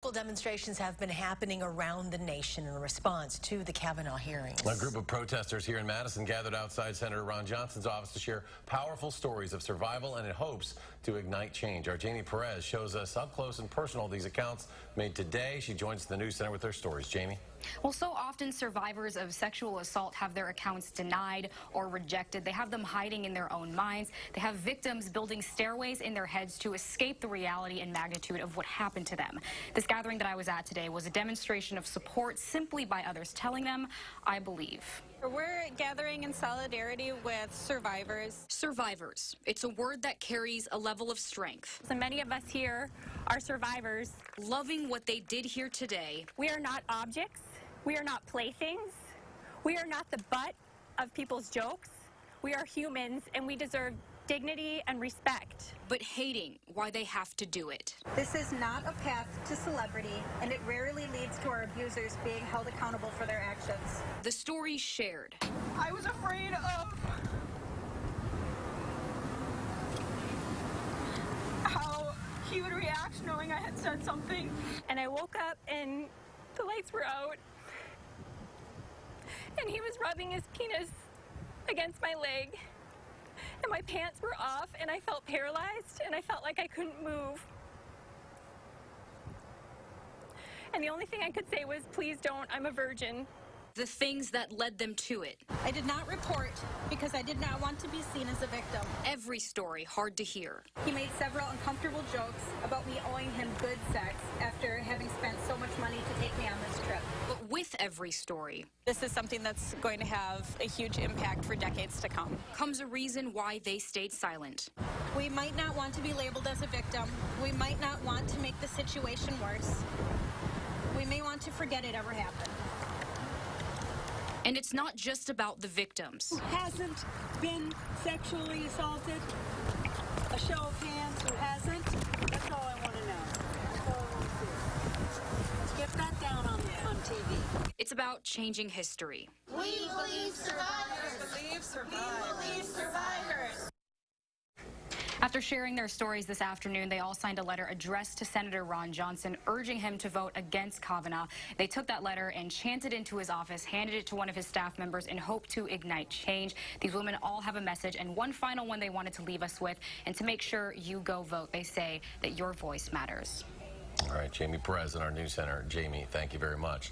Demonstrations have been happening around the nation in response to the Kavanaugh hearings. A group of protesters here in Madison gathered outside Senator Ron Johnson's office to share powerful stories of survival and in hopes to ignite change. Our Jamie Perez shows us up close and personal these accounts made today. She joins the news center with her stories. Jamie? Well, so often survivors of sexual assault have their accounts denied or rejected. They have them hiding in their own minds. They have victims building stairways in their heads to escape the reality and magnitude of what happened to them. This gathering that I was at today was a demonstration of support simply by others telling them, I believe. We're gathering in solidarity with survivors. Survivors. It's a word that carries a level of strength. So many of us here are survivors. Loving what they did here today. We are not objects. We are not playthings. We are not the butt of people's jokes. We are humans, and we deserve dignity and respect. But hating why they have to do it. This is not a path to celebrity, and it rarely leads to our abusers being held accountable for their actions. The stories shared. I was afraid of how he would react knowing I had said something. And I woke up and the lights were out, and he was rubbing his penis against my leg. And my pants were off, and I felt paralyzed, and I felt like I couldn't move. And the only thing I could say was, please don't, I'm a virgin. The things that led them to it. I did not report because I did not want to be seen as a victim. Every story hard to hear. He made several uncomfortable jokes about me owing him good sex after having spent so much money to take me on this trip. But with every story, This is something that's going to have a huge impact for decades to come. comes a reason why they stayed silent. We might not want to be labeled as a victim. We might not want to make the situation worse. We may want to forget it ever happened. And it's not just about the victims. Who hasn't been sexually assaulted? A show of hands who hasn't? That's all I want to know. That's all I want to see. Let's get that down on TV. It's about changing history. We believe survivors. We believe survivors. We believe survivors. After sharing their stories this afternoon, they all signed a letter addressed to Senator Ron Johnson, urging him to vote against Kavanaugh. They took that letter and chanted into his office, handed it to one of his staff members in hope to ignite change. These women all have a message, and one final one they wanted to leave us with. And to make sure you go vote, they say that your voice matters. All right, Jamie Perez in our news center. Jamie, thank you very much.